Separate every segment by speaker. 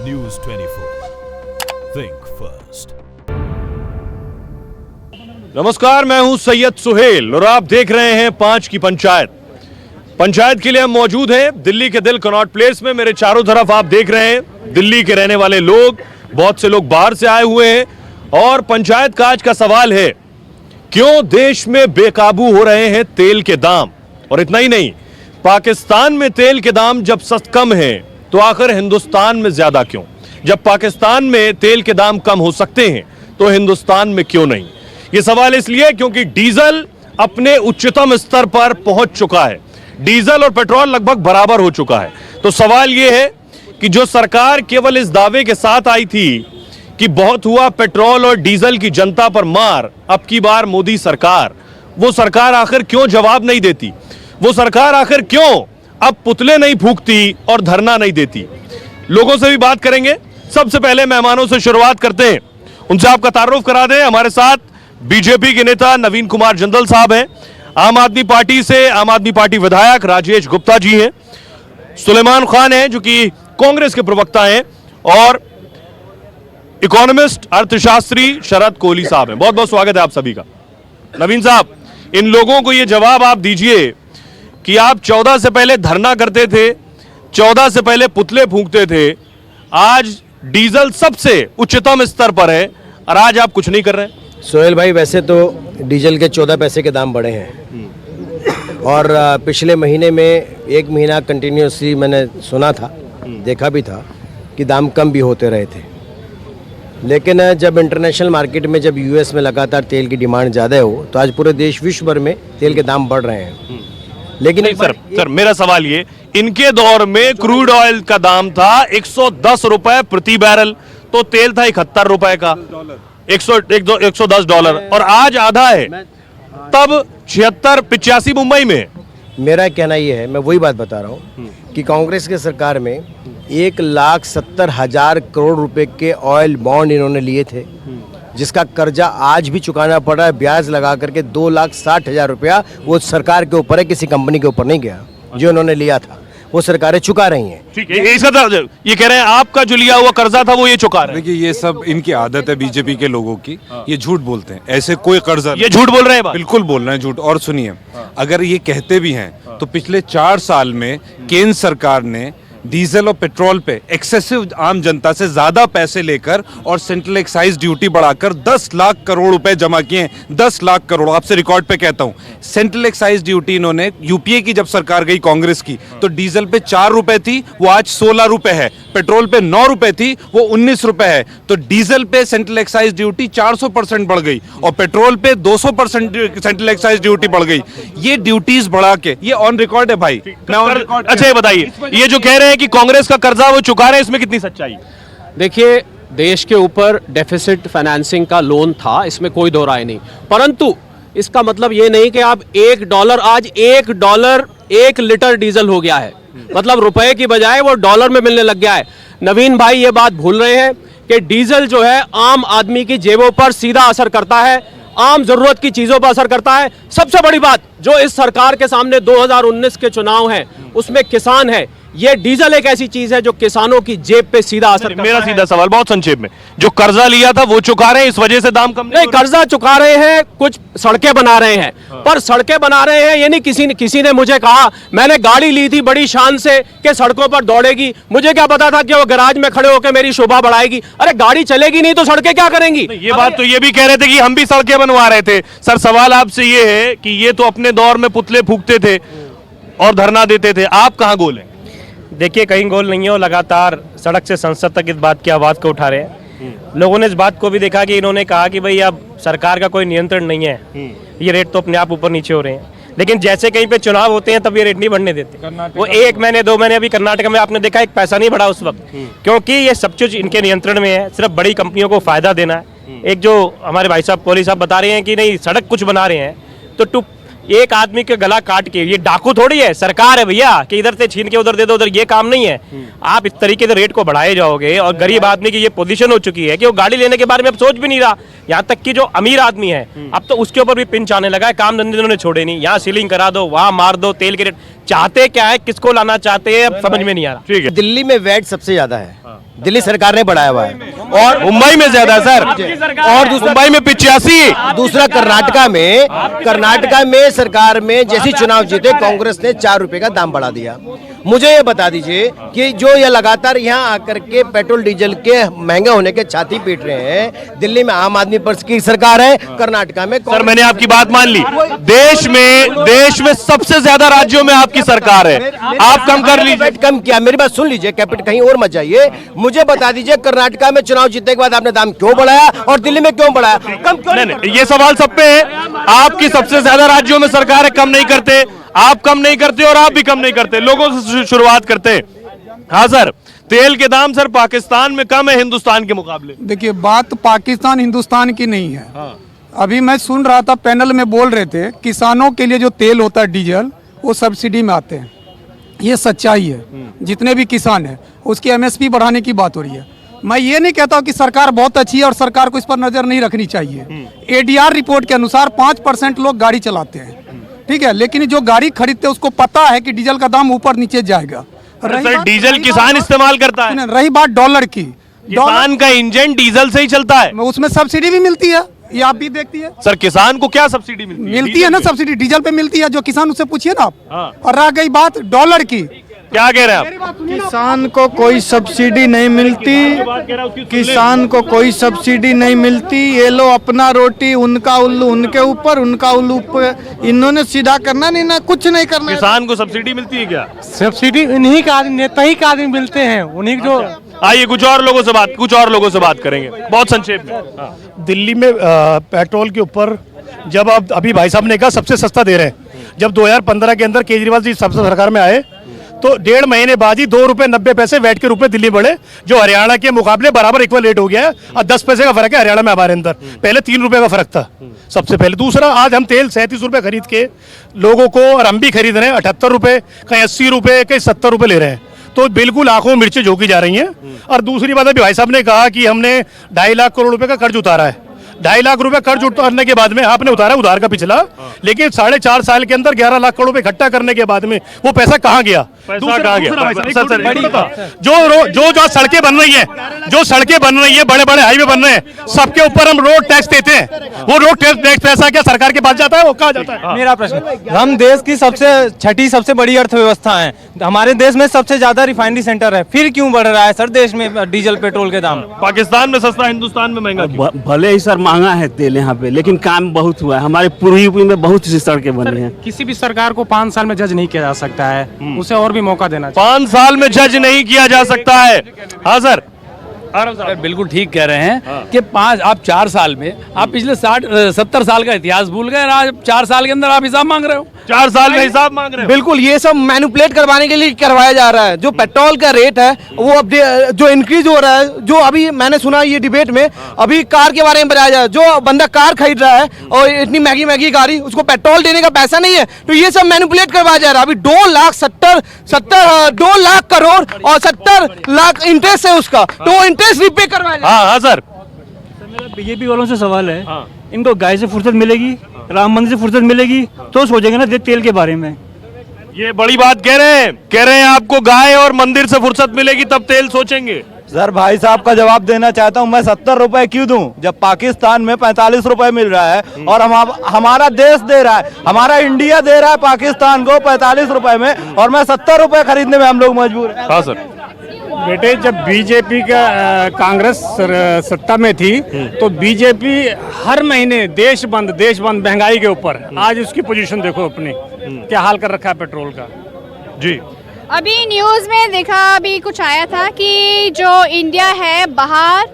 Speaker 1: News 24. Think first.
Speaker 2: नमस्कार, मैं हूं सैयद सुहेल और आप देख रहे हैं 5 की पंचायत। पंचायत के लिए हम मौजूद हैं दिल्ली के दिल कनॉट प्लेस में। मेरे चारों तरफ आप देख रहे हैं दिल्ली के रहने वाले लोग, बहुत से लोग बाहर से आए हुए हैं और पंचायत का आज का सवाल है, क्यों देश में बेकाबू हो रहे हैं तेल के दाम। और इतना ही नहीं, पाकिस्तान में तेल के दाम जब कम है तो आखिर हिंदुस्तान में ज्यादा क्यों। जब पाकिस्तान में तेल के दाम कम हो सकते हैं तो हिंदुस्तान में क्यों नहीं। यह सवाल इसलिए क्योंकि डीजल अपने उच्चतम स्तर पर पहुंच चुका है। डीजल और पेट्रोल लगभग बराबर हो चुका है। तो सवाल यह है कि जो सरकार केवल इस दावे के साथ आई थी कि बहुत हुआ पेट्रोल और डीजल की जनता पर मार, अब की बार मोदी सरकार, वो सरकार आखिर क्यों जवाब नहीं देती। वो सरकार आखिर क्यों अब पुतले नहीं फूंकती और धरना नहीं देती। लोगों से भी बात करेंगे। सबसे पहले मेहमानों से शुरुआत करते हैं, उनसे आपका तारुफ करा दें। हमारे साथ बीजेपी के नेता नवीन कुमार जिंदल साहब हैं, आम आदमी पार्टी से आम आदमी पार्टी विधायक राजेश गुप्ता जी हैं, सुलेमान खान हैं जो कि कांग्रेस के प्रवक्ता हैं, और इकोनॉमिस्ट अर्थशास्त्री शरद कोहली साहब हैं। बहुत बहुत स्वागत है आप सभी का। नवीन साहब, इन लोगों को यह जवाब आप दीजिए कि आप 14 से पहले धरना करते थे, 14 से पहले पुतले फूंकते थे, आज डीजल सबसे उच्चतम स्तर पर है और आज आप कुछ नहीं कर रहे हैं।
Speaker 3: सोहेल भाई, वैसे तो डीजल के 14 पैसे के दाम बढ़े हैं और पिछले महीने में एक महीना कंटिन्यूसली मैंने सुना था, देखा भी था कि दाम कम भी होते रहे थे। लेकिन जब इंटरनेशनल मार्केट में, जब यूएस में लगातार तेल की डिमांड ज़्यादा हो तो आज पूरे देश विश्व भर में तेल के दाम बढ़ रहे हैं। लेकिन
Speaker 2: सर मेरा सवाल ये, इनके दौर में क्रूड ऑयल का दाम था 110 रुपए प्रति बैरल, तो तेल था 71 रुपए का, 110 डॉलर, और आज आधा है, तब 76-85 मुंबई में।
Speaker 3: मेरा कहना यह है, मैं वही बात बता रहा हूँ कि कांग्रेस के सरकार में 1,70,000 करोड़ रुपए के ऑयल बॉन्ड इन्होंने लिए थे, जिसका कर्जा आज भी चुकाना पड़ रहा है। ब्याज लगा करके 2,60,000 रुपया वो सरकार के ऊपर है, किसी कंपनी के ऊपर नहीं गया। जो इन्होंने लिया था वो सरकारें चुका रही हैं।
Speaker 2: ठीक है, ये कह रहे हैं आपका जो लिया हुआ कर्जा था वो ये चुका रहे हैं।
Speaker 4: देखिए, ये सब इनकी आदत है बीजेपी के लोगों की। ये झूठ बोलते हैं, ऐसे कोई कर्जा,
Speaker 2: ये झूठ बोल रहे हैं।
Speaker 4: बिल्कुल बोल रहे हैं झूठ। और सुनिए, अगर ये कहते भी हैं तो पिछले 4 साल में केंद्र सरकार ने डीजल और पेट्रोल पे एक्सेसिव आम जनता से ज्यादा पैसे लेकर और सेंट्रल एक्साइज ड्यूटी बढ़ाकर 10 लाख करोड़ रुपए जमा किए हैं। 10 लाख करोड़, आपसे रिकॉर्ड पे कहता हूं। सेंट्रल एक्साइज ड्यूटी इन्होंने, यूपीए की जब सरकार गई कांग्रेस की, तो डीजल पे 4 रुपए थी, वो आज 16 रुपए है। पेट्रोल पे 9 रुपए थी, वो 19 रुपए है। तो डीजल पे सेंट्रल एक्साइज ड्यूटी 400% बढ़ गई और पेट्रोल पे 200% सेंट्रल एक्साइज ड्यूटी बढ़ गई। ये ड्यूटीज बढ़ा के, ये ऑन रिकॉर्ड है भाई।
Speaker 2: अच्छा, ये बताइए, ये जो कह रहे हैं कि कांग्रेस का कर्जा वो चुका रहे हैं, इसमें कितनी सच्चाई है?
Speaker 5: देखिए, देश के ऊपर डेफिसिट फाइनेंसिंग का लोन था, इसमें कोई दो राय नहीं, परंतु इसका मतलब ये नहीं कि आप $1, आज $1 1 लीटर डीजल हो गया है, मतलब रुपए की बजाय वो डॉलर में मिलने लग गया है। नवीन भाई ये बात भूल रहे हैं कि डीजल जो है आम आदमी की जेबों पर सीधा असर करता है, आम जरूरत की चीजों पर असर करता है। सबसे बड़ी बात जो इस सरकार के सामने 2019 के चुनाव हैं उसमें किसान है। ये डीजल एक ऐसी चीज है जो किसानों की जेब पे सीधा असर करता है।
Speaker 2: मेरा सीधा सवाल, बहुत संक्षेप में, जो कर्जा लिया था वो चुका रहे हैं, इस वजह से दाम कम
Speaker 5: नहीं, कर्जा चुका रहे हैं, कुछ सड़कें बना रहे हैं, पर सड़कें बना रहे हैं ये नहीं। किसी ने मुझे कहा, मैंने गाड़ी ली थी बड़ी शान से कि सड़कों पर दौड़ेगी, मुझे क्या पता था कि वो गैराज में खड़े होकर मेरी शोभा बढ़ाएगी। अरे गाड़ी चलेगी नहीं तो सड़कें क्या करेंगी।
Speaker 2: ये बात तो ये भी कह रहे थे कि हम भी सड़कें बनवा रहे थे। सर, सवाल आपसे ये है कि ये तो अपने दौर में पुतले फूंकते थे और धरना देते थे, आप कहाँ गोल हैं?
Speaker 6: देखिए, कहीं गोल नहीं है, वो लगातार सड़क से संसद तक इस बात की आवाज़ को उठा रहे हैं। लोगों ने इस बात को भी देखा कि इन्होंने कहा कि भाई अब सरकार का कोई नियंत्रण नहीं है, ये रेट तो अपने आप ऊपर नीचे हो रहे हैं, लेकिन जैसे कहीं पे चुनाव होते हैं तब ये रेट नहीं बढ़ने देते। वो 1 महीने 2 महीने, अभी कर्नाटक में आपने देखा 1 पैसा नहीं बढ़ा उस वक्त, क्योंकि ये सब कुछ इनके नियंत्रण में है। सिर्फ बड़ी कंपनियों को फायदा देना है। एक जो हमारे भाई साहब कोहली साहब बता रहे हैं कि नहीं सड़क कुछ बना रहे हैं, तो एक आदमी के गला काट के, ये डाकू थोड़ी है, सरकार है भैया कि इधर से छीन के उधर दे दो, उधर, ये काम नहीं है। आप इस तरीके से रेट को बढ़ाए जाओगे और गरीब आदमी की ये पोजीशन हो चुकी है कि वो गाड़ी लेने के बारे में अब सोच भी नहीं रहा यहाँ तक कि जो अमीर आदमी है अब तो उसके ऊपर भी पिंच आने लगा है, काम धंधे उन्होंने छोड़े नहीं, यहाँ सीलिंग करा दो, वहाँ मार दो, तेल के रेट चाहते क्या है, किसको लाना चाहते हैं, अब समझ में नहीं आ रहा।
Speaker 2: ठीक है,
Speaker 3: दिल्ली में वैट सबसे ज्यादा है, दिल्ली सरकार ने बढ़ाया हुआ है।
Speaker 2: और मुंबई में ज्यादा है सर, और मुंबई में 85।
Speaker 3: दूसरा कर्नाटका में सरकार में जैसी चुनाव जीते कांग्रेस ने 4 रुपए का दाम बढ़ा दिया। मुझे ये बता दीजिए कि जो ये लगातार यहाँ आकर के पेट्रोल डीजल के महंगे होने के छाती पीट रहे हैं, दिल्ली में आम आदमी पार्टी की सरकार है, कर्नाटका में
Speaker 2: सर मैंने आपकी बात मान ली, देश में सबसे ज्यादा राज्यों में आपकी सरकार है, आप कम कर लीजिए।
Speaker 3: कम किया, मेरी बात सुन लीजिए, कैपिटल कहीं और मत जाइए। मुझे बता दीजिए कर्नाटका में चुनाव जीतने के बाद आपने दाम क्यों बढ़ाया और दिल्ली में क्यों बढ़ाया? कम क्यों
Speaker 2: नहीं, ये सवाल सब पे है। आपकी सबसे ज्यादा राज्यों में सरकार है, कम नहीं करते, आप कम नहीं करते और आप भी कम नहीं करते, लोगों से शुरुआत करते हैं। हाँ सर, तेल के दाम सर पाकिस्तान में कम है हिंदुस्तान के मुकाबले।
Speaker 7: देखिए बात पाकिस्तान हिंदुस्तान की नहीं है।
Speaker 2: हाँ।
Speaker 7: अभी मैं सुन रहा था पैनल में बोल रहे थे किसानों के लिए जो तेल होता है डीजल वो सब्सिडी में आते हैं, ये सच्चाई है। जितने भी किसान हैं उसकी एमएसपी बढ़ाने की बात हो रही है। मैं ये नहीं कहता हूँ कि सरकार बहुत अच्छी है और सरकार को इस पर नजर नहीं रखनी चाहिए। एडीआर रिपोर्ट के अनुसार 5% लोग गाड़ी चलाते हैं, ठीक है, लेकिन जो गाड़ी खरीदते हैं उसको पता है कि डीजल का दाम ऊपर नीचे जाएगा।
Speaker 2: सर डीजल किसान इस्तेमाल करता है,
Speaker 7: रही बात डॉलर की,
Speaker 2: किसान का इंजन डीजल से ही चलता है,
Speaker 7: उसमें सब्सिडी भी मिलती है, ये आप भी देखती है।
Speaker 2: सर किसान को क्या सब्सिडी मिलती
Speaker 7: है ना, सब्सिडी डीजल पे मिलती है, जो किसान उससे पूछिए ना आप।
Speaker 2: हाँ।
Speaker 7: और रह गई बात डॉलर की,
Speaker 2: क्या कह रहे हैं आप?
Speaker 8: किसान को कोई सब्सिडी नहीं मिलती, किसान को कोई सब्सिडी नहीं मिलती। ये लो अपना रोटी उनका उल्लू उनके ऊपर, उनका उल्लू ऊपर, इन्होंने सीधा करना नहीं ना, कुछ नहीं करना।
Speaker 2: किसान को सब्सिडी मिलती है क्या?
Speaker 9: सब्सिडी इन्हीं का आदमी, नेता ही का आदमी मिलते हैं, उन्हीं जो।
Speaker 2: आइए कुछ और लोगों से बात करेंगे बहुत संक्षेप में।
Speaker 10: दिल्ली में पेट्रोल के ऊपर जब अब अभी भाई साहब ने कहा सबसे सस्ता दे रहे हैं, जब 2015 के अंदर केजरीवाल जी सबसे सरकार में आए तो 1.5 महीने बाद ही 2 रुपए 90 पैसे वैट के रूप में दिल्ली बढ़े, जो हरियाणा के मुकाबले बराबर इक्वल रेट हो गया है। और 10 पैसे का फर्क है हरियाणा में हमारे अंदर, पहले 3 रुपए का फर्क था सबसे पहले। दूसरा, आज हम तेल 37 रुपए खरीद के लोगों को, और हम भी खरीद रहे हैं 78 रुपए, कहीं 80 रुपए, कहीं 70 रुपए ले रहे हैं, तो बिल्कुल आंखों में मिर्चें झोंकी जा रही हैं। और दूसरी बात अभी भाई साहब ने कहा कि हमने 2.5 लाख करोड़ रुपए का कर्ज उतारा है। 2.5 लाख रुपए कर्ज उतारने के बाद में आपने उतारा उधार का पिछला, लेकिन 4.5 साल के अंदर 11 लाख करोड़ रुपए इकट्ठा करने के बाद में वो पैसा कहाँ गया? जो सड़कें बन रही है, बड़े बड़े हाईवे बन रहे हैं, सबके ऊपर हम रोड टैक्स देते हैं, वो रोड टैक्स पैसा क्या सरकार के पास जाता है? वो कहाँ जाता है?
Speaker 9: मेरा प्रश्न, हम देश की छठी सबसे बड़ी अर्थव्यवस्था है, हमारे देश में सबसे ज्यादा रिफाइनरी सेंटर है, फिर क्यों बढ़ रहा है सर देश में डीजल पेट्रोल के दाम?
Speaker 2: पाकिस्तान में सस्ता, हिंदुस्तान में महंगा।
Speaker 11: भले ही सर महंगा है तेल यहाँ पे, लेकिन काम बहुत हुआ है। हमारे पूर्वी यूपी में बहुत सी सड़कें बनी हैं।
Speaker 9: किसी भी सरकार को 5 साल में जज नहीं किया जा सकता है, उसे और भी मौका देना चाहिए।
Speaker 2: 5 साल में जज नहीं किया जा सकता है। हाँ सर,
Speaker 12: बिल्कुल ठीक कह रहे हैं कि आप 4 साल में, आप पिछले 60-70 साल का इतिहास भूल गए, आज 4 साल के अंदर आप हिसाब मांग रहे हो।
Speaker 2: 4 साल में हिसाब मांग रहे हो?
Speaker 3: बिल्कुल, ये सब मैनिपुलेट करवाने के लिए करवाया जा रहा है। जो पेट्रोल का रेट है वो अब जो इंक्रीज हो रहा है, जो अभी मैंने सुना ये डिबेट में अभी कार के बारे में बताया जा रहा है, जो बंदा कार खरीद रहा है और इतनी महंगी गाड़ी, उसको पेट्रोल देने का पैसा नहीं है, तो ये सब मैनिपुलेट करवाया जा रहा है। अभी 2 लाख करोड़ और 70 लाख इंटरेस्ट है उसका, तो इंटरेस्ट रिपे करवाया।
Speaker 2: हाँ सर,
Speaker 11: मेरा बीजेपी वालों से सवाल है, इनको गाय से फुर्सत मिलेगी, राम मंदिर से फुर्सत मिलेगी तो सोचेंगे ना तेल के बारे में।
Speaker 2: ये बड़ी बात कह रहे हैं आपको गाय और मंदिर से फुर्सत मिलेगी तब तेल सोचेंगे।
Speaker 8: सर भाई साहब का जवाब देना चाहता हूं, मैं 70 रुपए क्यों दूं जब पाकिस्तान में 45 रुपए मिल रहा है, और हमारा देश दे रहा है, हमारा इंडिया दे रहा है पाकिस्तान को 45 रुपए में, और मैं 70 रुपए खरीदने में हम लोग मजबूर हैं।
Speaker 2: हाँ सर।
Speaker 9: बेटे, जब बीजेपी का कांग्रेस सत्ता में थी तो बीजेपी हर महीने देश बंद महंगाई के ऊपर, आज उसकी पोजीशन देखो अपनी क्या हाल कर रखा है पेट्रोल का।
Speaker 2: जी,
Speaker 13: अभी न्यूज़ में देखा, अभी कुछ आया था कि जो इंडिया है बाहर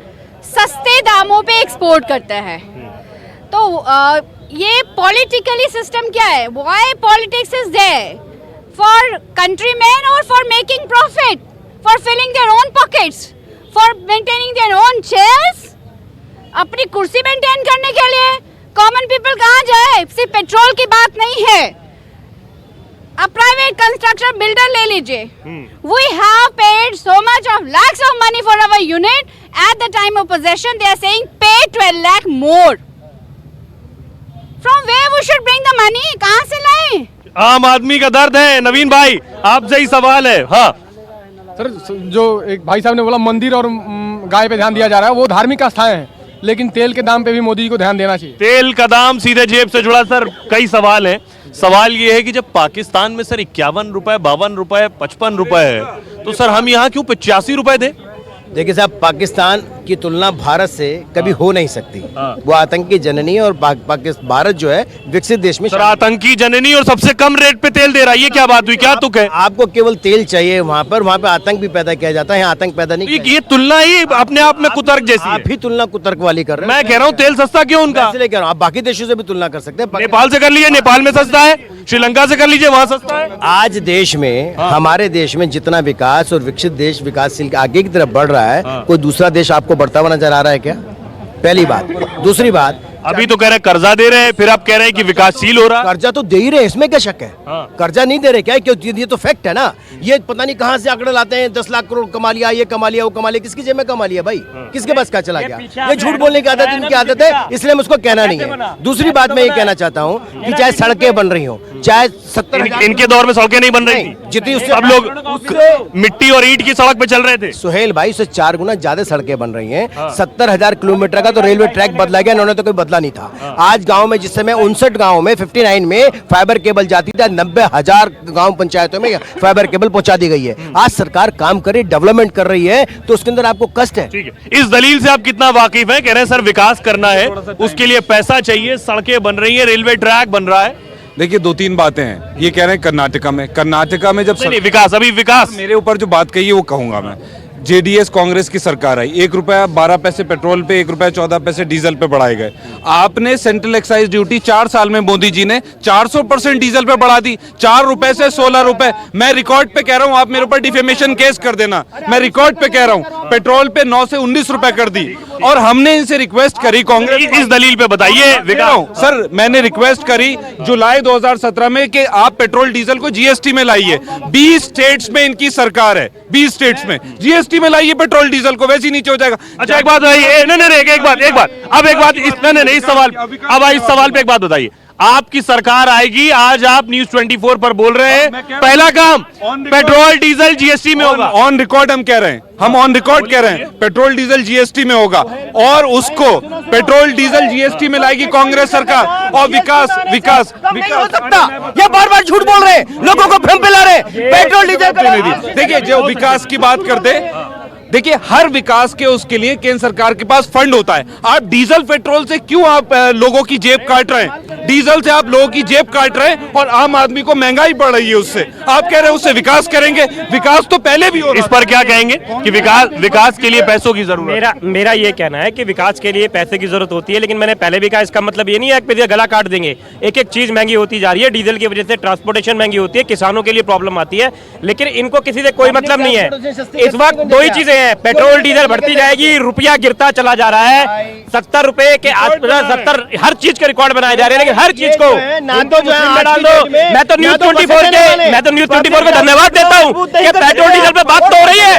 Speaker 13: सस्ते दामों पे एक्सपोर्ट करता है, तो ये पॉलिटिकली सिस्टम क्या है? Why politics is there? For countryman और for making profit, for filling their own pockets, for maintaining their own chairs, अपनी कुर्सी मेंटेन करने के लिए। कॉमन पीपल कहाँ जाए? सिर्फ पेट्रोल की बात नहीं है, a private construction builder ले लीजिए. We have paid so much of lakhs of money for our unit. At the time of possession, they are saying pay 12 lakh more. From where we should bring the money? कहाँ से लाएं?
Speaker 2: आम आदमी का दर्द है। नवीन भाई, आपसे ही सवाल है। हाँ
Speaker 14: सर, जो एक भाई साहब ने बोला मंदिर और गाय पे ध्यान दिया जा रहा है, वो धार्मिक आस्थाएं हैं, लेकिन तेल के दाम पे भी मोदी जी को ध्यान देना चाहिए।
Speaker 2: तेल का दाम सीधे जेब से जुड़ा। सर, कई सवाल हैं। सवाल ये है कि जब पाकिस्तान में सर 51 रुपए, 52 रुपए, 55 रुपए है, तो सर हम यहाँ क्यों 85 रुपए दें?
Speaker 3: देखिए साहब, पाकिस्तान की तुलना भारत से कभी हो नहीं सकती। वो आतंकी जननी है और भारत जो है विकसित देश में।
Speaker 2: सर, आतंकी जननी और सबसे कम रेट पे तेल दे रहा है, ये क्या बात हुई? क्या तुक है?
Speaker 3: आपको केवल तेल चाहिए, वहाँ पे आतंक भी पैदा किया जाता है, यहाँ आतंक पैदा नहीं।
Speaker 2: ये तुलना ही अपने आप में कुतर्क जैसी है।
Speaker 3: आप ही तुलना कुतर्क वाली कर रहे हैं।
Speaker 2: मैं कह रहा हूँ तेल सस्ता क्यों उनका?
Speaker 3: इसलिए कह रहा हूँ, आप बाकी देशों से भी तुलना कर सकते हैं।
Speaker 2: नेपाल से कर लीजिए, नेपाल में सस्ता है। श्रीलंका से कर लीजिए, वहाँ सस्ता है।
Speaker 3: आज देश में, हमारे देश में जितना विकास और विकसित देश विकासशील आगे की तरफ बढ़ रहा है, कोई दूसरा देश आपको बढ़ता हुआ नजर आ रहा है क्या? पहली बात। दूसरी बात,
Speaker 2: अभी तो कह रहे हैं कर्जा दे रहे हैं, फिर आप कह रहे हैं कि विकासशील हो रहा है।
Speaker 3: कर्जा तो दे ही रहे हैं, इसमें क्या शक है? कर्जा नहीं दे रहे क्या? क्यों? ये तो फैक्ट है ना। ये पता नहीं कहां से आंकड़े लाते हैं, 10 लाख करोड़ कमा लिया, ये कमा लिया, वो कमा लिया। किसकी जेब में कमा लिया भाई? किसके पास क्या चला गया? ये झूठ बोलने की आदत इनकी आदत है, इसलिए मुझको कहना नहीं है। दूसरी बात मैं ये कहना चाहता हूँ कि चाहे सड़कें बन रही हो, चाहे 70,000
Speaker 2: इनके दौर में सड़कें नहीं बन रही थी,
Speaker 3: जितनी उससे
Speaker 2: सब लोग मिट्टी और ईंट की सड़क पे चल रहे थे।
Speaker 3: सुहेल भाई, उससे 4 गुना ज्यादा सड़कें बन रही हैं। 70,000 किलोमीटर का तो रेलवे ट्रैक बदला गया, इन्होंने तो कोई बदला नहीं था। आज गांव में, जिस समय 59 गांव में 59 में फाइबर केबल जाती थी, 90,000 गांव पंचायतों में फाइबर केबल पहुंचा दी गई है। आज सरकार काम कर रही, डेवलपमेंट कर रही है, तो उसके अंदर आपको कष्ट है।
Speaker 2: ठीक है, इस दलील से आप कितना वाकिफ हैं? कह रहे हैं सर विकास करना है, उसके लिए पैसा चाहिए, सड़कें बन रही है, रेलवे ट्रैक बन रहा है।
Speaker 4: देखिए, 2-3 बातें हैं। ये कह रहे हैं कर्नाटका में जब
Speaker 2: नहीं, विकास, अभी विकास
Speaker 4: मेरे ऊपर जो बात कही है वो कहूंगा मैं। जेडीएस कांग्रेस की सरकार आई, 1 रुपया 12 पैसे पेट्रोल पे, 1 रुपया 14 पैसे डीजल पे बढ़ाए गए। आपने सेंट्रल एक्साइज ड्यूटी 4 साल में मोदी जी ने 400% डीजल पे बढ़ा दी, 4 रुपए से 16 रुपए। मैं रिकॉर्ड पे कह रहा हूं, आप मेरे ऊपर डिफेमेशन केस कर देना, मैं रिकॉर्ड पे कह रहा हूं। पेट्रोल पे 9 से 19 रुपए कर दी, और हमने इनसे रिक्वेस्ट करी, कांग्रेस,
Speaker 2: इस दलील पे बताइए।
Speaker 4: सर, मैंने रिक्वेस्ट करी जुलाई 2017 में कि आप पेट्रोल डीजल को जीएसटी में लाइए। 20 स्टेट्स में इनकी सरकार है, 20 स्टेट्स में जीएसटी में लाइए पेट्रोल डीजल को, वैसे ही नीचे हो जाएगा।
Speaker 2: अच्छा, एक बात बताइए। नहीं, एक बात अब एक बात इस सवाल, अब इस सवाल पे एक बात बताइए। आपकी सरकार आएगी, आज आप न्यूज़ 24 पर बोल रहे हैं, पहला काम पेट्रोल डीजल जीएसटी में होगा।
Speaker 4: ऑन रिकॉर्ड हम कह रहे हैं, हम ऑन रिकॉर्ड कह रहे हैं, पेट्रोल डीजल जीएसटी में होगा, और उसको पेट्रोल डीजल जीएसटी में लाएगी कांग्रेस सरकार। और विकास
Speaker 3: नहीं हो सकता। ये बार-बार झूठ बोल रहे हैं, लोगों को भ्रम फैला रहे हैं। पेट्रोल डीजल,
Speaker 4: देखिए, जो विकास की बात करते, देखिए, हर विकास के उसके लिए केंद्र सरकार के पास फंड होता है। आप डीजल पेट्रोल से क्यों आप लोगों की जेब काट रहे हैं? डीजल से आप लोगों की जेब काट रहे हैं, और आम आदमी को महंगाई बढ़ रही है उससे। आप कह रहे हैं उससे विकास करेंगे, विकास तो पहले भी हो रहा।
Speaker 2: इस पर क्या कहेंगे कि विकास के लिए पैसों की जरूरत है?
Speaker 6: मेरा ये कहना है कि विकास के लिए पैसे की जरूरत होती है, लेकिन मैंने पहले भी कहा, इसका मतलब ये नहीं है कि गला काट देंगे। एक एक चीज महंगी होती जा रही है, डीजल की वजह से ट्रांसपोर्टेशन महंगी होती है, किसानों के लिए प्रॉब्लम आती है, लेकिन इनको किसी से कोई मतलब नहीं है। इस वक्त 2 ही चीजें हैं, पेट्रोल डीजल बढ़ती जाएगी, रुपया गिरता चला जा रहा है, 70 रुपए के आसपास, 70 हर चीज के रिकॉर्ड बनाए जा रहे हैं, लेकिन हर चीज को डाल दो। मैं तो न्यूज़ 24 को धन्यवाद देता हूँ कि पेट्रोल डीजल पे बात तो हो रही है।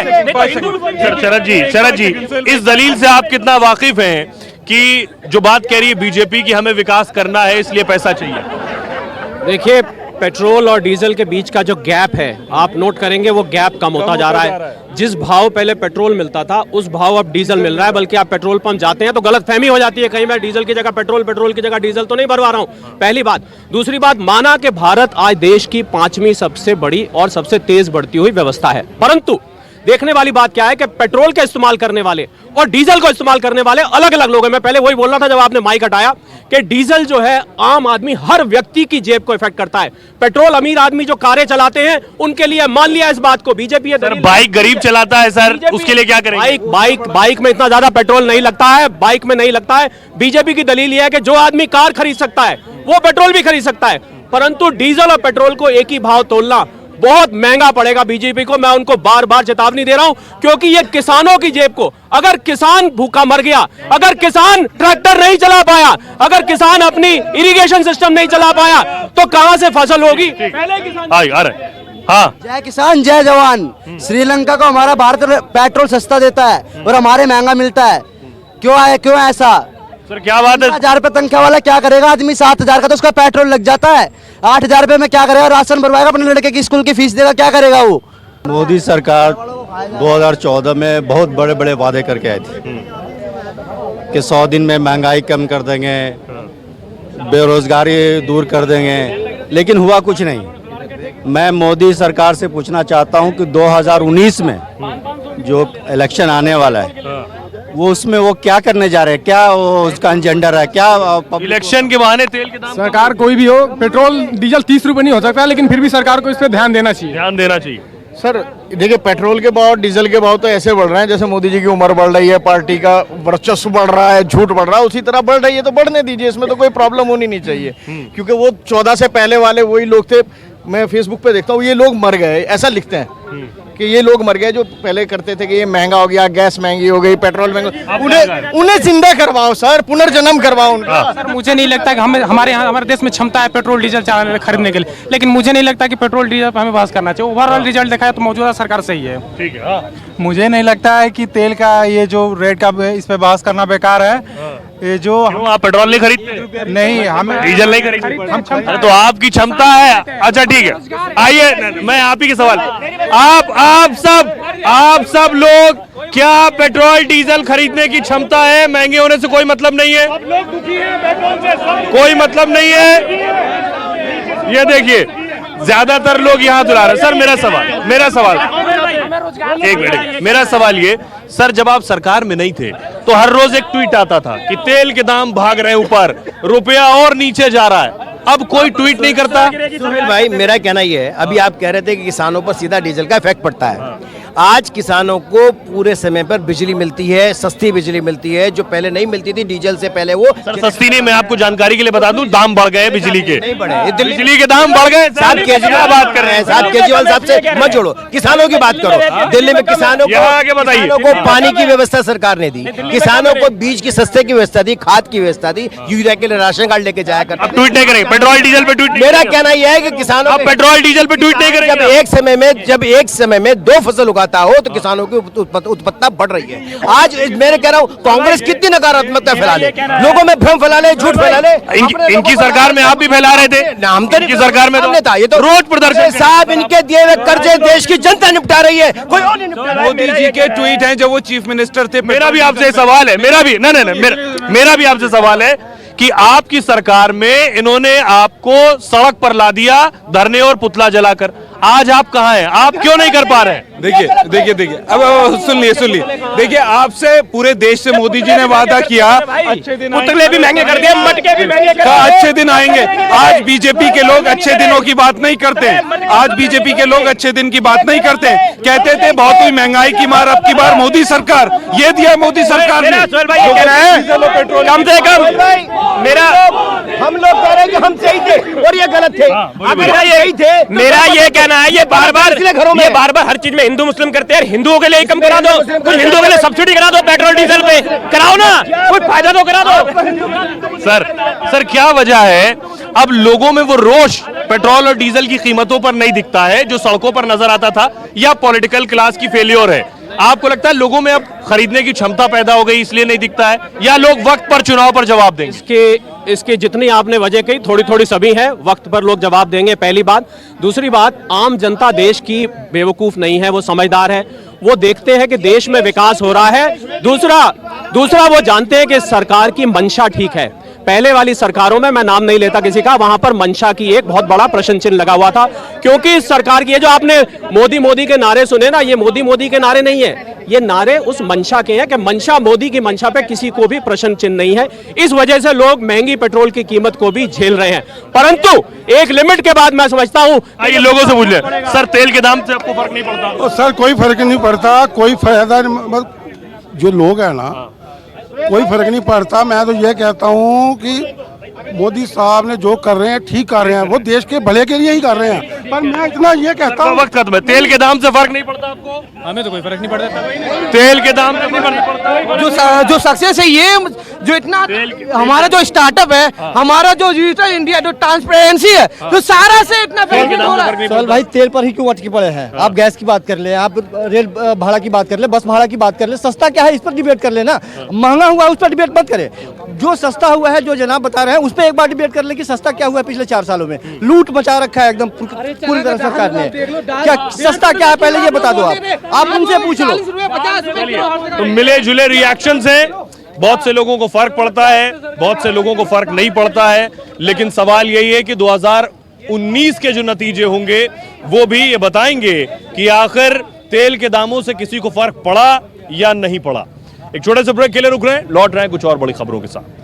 Speaker 2: शरद जी, इस दलील से आप कितना वाकिफ हैं कि जो बात कह रही है बीजेपी की हमें विकास करना है इसलिए पैसा चाहिए?
Speaker 5: देखिए, पेट्रोल और डीजल के बीच का जो गैप है, आप नोट करेंगे वो गैप कम होता जा रहा है। जिस भाव पहले पेट्रोल मिलता था, उस भाव अब डीजल मिल रहा है। बल्कि आप पेट्रोल पंप जाते हैं तो गलतफहमी हो जाती है, कहीं मैं डीजल की जगह पेट्रोल की जगह डीजल तो नहीं भरवा रहा हूं। पहली बात। दूसरी बात, माना कि भारत आज देश की 5वीं सबसे बड़ी और सबसे तेज बढ़ती हुई व्यवस्था है, परंतु देखने वाली बात क्या है कि पेट्रोल का इस्तेमाल करने वाले और डीजल को इस्तेमाल करने वाले अलग अलग लोग हैं। मैं पहले वही बोल रहा था जब आपने माइक हटाया कि डीजल जो है आम आदमी, हर व्यक्ति की जेब को इफेक्ट करता है। पेट्रोल अमीर आदमी जो कारें चलाते हैं उनके लिए, मान लिया इस बात को, बीजेपी
Speaker 2: बाइक गरीब चलाता है सर, उसके लिए क्या करेंगे?
Speaker 5: बाइक में इतना ज्यादा पेट्रोल नहीं लगता है, बाइक में नहीं लगता है। बीजेपी की दलील यह है कि जो आदमी कार खरीद सकता है वो पेट्रोल भी खरीद सकता है, परंतु डीजल और पेट्रोल को एक ही भाव तोलना बहुत महंगा पड़ेगा बीजेपी को। मैं उनको बार बार चेतावनी दे रहा हूं, क्योंकि ये किसानों की जेब को, अगर किसान भूखा मर गया, अगर किसान ट्रैक्टर नहीं चला पाया, अगर किसान अपनी इरिगेशन सिस्टम नहीं चला पाया, तो कहां से फसल होगी? पहले किसान
Speaker 3: हाँ, जय किसान जय जवान। श्रीलंका को हमारा भारत पेट्रोल सस्ता देता है और हमारे महंगा मिलता है। क्यों ऐसा?
Speaker 2: सर क्या बात है?
Speaker 3: 1000 रुपए तनख्वाह वाला क्या करेगा आदमी? 7000 का तो उसका पेट्रोल लग जाता है। 8000 रुपए में क्या करेगा? राशन भरवाएगा, अपने लड़के की स्कूल की फीस देगा, क्या करेगा वो?
Speaker 8: मोदी सरकार 2014 में बहुत बड़े बड़े वादे करके आई थी कि 100 दिन में महंगाई कम कर देंगे, बेरोजगारी दूर कर देंगे, लेकिन हुआ कुछ नहीं। मैं मोदी सरकार से पूछना चाहता हूं कि 2019 में जो इलेक्शन आने वाला है वो उसमें वो क्या करने जा रहे हैं, क्या उसका एजेंडा है, क्या
Speaker 2: इलेक्शन के बहाने तेल के दाम?
Speaker 14: सरकार कोई भी हो, पेट्रोल डीजल 30 रुपए नहीं हो सकता, लेकिन फिर भी सरकार को इस पर ध्यान देना चाहिए।
Speaker 10: सर देखिए, पेट्रोल के भाव, डीजल के भाव तो ऐसे बढ़ रहे हैं जैसे मोदी जी की उम्र बढ़ रही है, पार्टी का वर्चस्व बढ़ रहा है, झूठ बढ़ रहा है, उसी तरह बढ़ रही है। तो बढ़ने दीजिए, इसमें तो कोई प्रॉब्लम होनी नहीं चाहिए, क्योंकि वो 14 से पहले वाले वही लोग थे। मैं फेसबुक पे देखता हूँ, ये लोग मर गए, ऐसा लिखते हैं कि ये लोग मर गए जो पहले करते थे कि ये महंगा हो गया, गैस महंगी हो गई, पेट्रोल महंगा। उन्हें जिंदा करवाओ सर, पुनर्जन्म करवाओ उनका।
Speaker 11: सर मुझे नहीं लगता कि हमारे देश में क्षमता है पेट्रोल डीजल खरीदने के लिए, लेकिन मुझे नहीं लगता कि पेट्रोल डीजल पर हमें बहस करना चाहिए। ओवरऑल रिजल्ट देखा है तो मौजूदा सरकार सही है।
Speaker 2: ठीक है।
Speaker 8: मुझे नहीं लगता है कि तेल का ये जो रेट का इस पे बहस करना बेकार है। ये जो
Speaker 2: आप पेट्रोल नहीं खरीदते?
Speaker 8: नहीं, हम
Speaker 2: डीजल नहीं खरीदते। अरे तो आपकी क्षमता है। अच्छा ठीक है, आइए मैं आप ही के सवाल, आप सब लोग, क्या पेट्रोल डीजल खरीदने की क्षमता है? महंगे होने से कोई मतलब नहीं है, कोई मतलब नहीं है। ये देखिए ज्यादातर लोग यहाँ दुला रहे। सर मेरा सवाल एक मिनट, मेरा सवाल ये, सर जब आप सरकार में नहीं थे तो हर रोज एक ट्वीट आता था कि तेल के दाम भाग रहे हैं ऊपर, रुपया और नीचे जा रहा है। अब कोई ट्वीट नहीं करता।
Speaker 3: सुनील भाई, मेरा कहना ये है, अभी आप कह रहे थे कि किसानों पर सीधा डीजल का इफेक्ट पड़ता है। आज किसानों को पूरे समय पर बिजली मिलती है, सस्ती बिजली मिलती है, जो पहले नहीं मिलती थी डीजल से पहले। वो
Speaker 2: सर सस्ती नहीं, मैं आपको जानकारी के लिए बता दूं, दाम बढ़ गए बिजली के।
Speaker 3: नहीं बढ़े,
Speaker 2: बिजली के दाम बढ़ गए।
Speaker 3: साहब केजरीवाल बात कर रहे हैं, साहब केजरीवाल साहब से मत जोड़ो, किसानों की बात करो। दिल्ली में किसानों को पानी की व्यवस्था सरकार ने दी, किसानों को बीज की सस्ते की व्यवस्था दी, खाद की व्यवस्था दी, यूरिया के लिए राशन कार्ड लेके जाया करते।
Speaker 2: अब ट्वीट नहीं करेंगे पेट्रोल डीजल पे? ट्वीट
Speaker 3: मेरा कहना यह है कि किसानों
Speaker 2: पेट्रोल डीजल पे ट्वीट नहीं करेंगे।
Speaker 3: जब एक समय में 2 फसल उगाता हो तो किसानों की उत्पत्ति बढ़ रही है। आज मैं कह रहा हूँ, कांग्रेस कितनी नकारात्मकता फैला ले, लोगों में भ्रम फैला ले, झूठ फैला ले।
Speaker 2: इनकी सरकार में आप भी फैला रहे थे।
Speaker 3: हम तो
Speaker 2: इनकी सरकार में
Speaker 3: था, ये तो
Speaker 2: रोज प्रदर्शन।
Speaker 3: साहब इनके दिए हुए कर्जे देश की जनता निपटा रही है, कोई और नहीं निपटा रहा है।
Speaker 4: मोदी जी के ट्वीट हैं जब वो चीफ मिनिस्टर थे।
Speaker 2: मेरा भी आपसे सवाल है, मेरा भी आपसे सवाल है कि आपकी सरकार में इन्होंने आपको सड़क पर ला दिया धरने और पुतला जलाकर। आज आप कहां हैं? आप क्यों नहीं कर पा रहे हैं?
Speaker 4: देखिए अब सुन लिए देखिए, आपसे पूरे देश से मोदी जी ने वादा किया अच्छे दिन,
Speaker 6: पुतले भी महंगे कर दिए, मटके भी महंगे कर दिए।
Speaker 4: अच्छे दिन आएंगे। आज बीजेपी के लोग अच्छे दिनों की बात नहीं करते हैं। आज बीजेपी के लोग अच्छे दिन की बात नहीं करते हैं। कहते थे बहुत हुई महंगाई की मार, अब की बार मोदी सरकार, ये दिया मोदी सरकार ने।
Speaker 6: कम से कम मेरा,
Speaker 3: हम लोग कह रहे हैं कि हम सही थे और ये गलत थे।
Speaker 6: मेरा ये कहना है, ये बार बार हर चीज में हिंदू मुस्लिम करते हैं। हिंदुओं के लिए कम करा दो, कुछ हिंदुओं के लिए सब्सिडी करा दो, पेट्रोल डीजल पे कराओ ना, कुछ फायदा तो करा दो।
Speaker 2: सर क्या वजह है अब लोगों में वो रोष पेट्रोल और डीजल की कीमतों पर नहीं दिखता है जो सड़कों पर नजर आता था, या पॉलिटिकल क्लास की फेलियर है? आपको लगता है लोगों में अब खरीदने की क्षमता पैदा हो गई इसलिए नहीं दिखता है, या लोग वक्त पर चुनाव पर जवाब देंगे?
Speaker 5: इसके जितनी आपने वजह कही थोड़ी सभी है, वक्त पर लोग जवाब देंगे, पहली बात। दूसरी बात, आम जनता देश की बेवकूफ नहीं है, वो समझदार है, वो देखते हैं कि देश में विकास हो रहा है। दूसरा वो जानते हैं कि सरकार की मंशा ठीक है। पहले वाली सरकारों में, मैं नाम नहीं लेता किसी का, वहां पर मंशा की एक बहुत बड़ा प्रश्न चिन्ह लगा हुआ था, क्योंकि इस सरकार की, जो आपने मोदी के नारे सुने ना, ये मोदी के नारे नहीं है, ये नारे उस मंशा के हैं कि मंशा, मोदी की मंशा पे किसी को भी प्रश्न चिन्ह नहीं है। इस वजह से लोग महंगी पेट्रोल की कीमत को भी झेल रहे हैं, परंतु एक लिमिट के बाद मैं समझता हूं,
Speaker 2: आइए लोगों से पूछ ले, सर तेल के दाम से आपको फर्क नहीं पड़ता?
Speaker 10: सर कोई फर्क नहीं पड़ता, कोई फायदा जो लोग हैं ना, कोई फर्क नहीं पड़ता। मैं तो ये कहता हूँ कि मोदी साहब ने जो कर रहे हैं ठीक कर रहे हैं, वो देश के भले के लिए ही कर रहे हैं। पर मैं इतना ये कहता हूँ,
Speaker 2: वक्त खत्म है। तेल के दाम से फर्क नहीं पड़ता आपको?
Speaker 11: हमें तो कोई फर्क नहीं पड़ता।
Speaker 2: तेल के दाम से फर्क नहीं पड़ता।
Speaker 15: जो सक्सेस है ये, जो इतना हमारा जो स्टार्टअप है, हमारा जो डिजिटल इंडिया, जो ट्रांसपेरेंसी है, तो सारा से इतना बेनिफिट हो रहा है।
Speaker 3: सवाल भाई तेल पर ही क्यों अटके पड़े हैं? आप गैस की बात कर ले, आप रेल भाड़ा की बात कर ले, बस भाड़ा की बात कर ले, सस्ता क्या है इस पर डिबेट कर लेना। महंगा हुआ उस पर डिबेट मत करे, जो सस्ता हुआ है जो जनाब बता रहे हैं उस पर एक बार डिबेट कर ले कि सस्ता क्या हुआ है पिछले 4 सालों में। लूट मचा रखा है एकदम पूरी तरह सरकार ने। क्या सस्ता क्या है पहले ये बता दो, आप उनसे पूछ लो।
Speaker 2: तो मिले जुले रिएक्शन है, बहुत से लोगों को फर्क पड़ता है, बहुत से लोगों को फर्क नहीं पड़ता है, लेकिन सवाल यही है कि 2019 के जो नतीजे होंगे वो भी ये बताएंगे कि आखिर तेल के दामों से किसी को फर्क पड़ा या नहीं पड़ा। एक छोटे से ब्रेक के लिए रुक रहे हैं, लौट रहे हैं कुछ और बड़ी खबरों के साथ।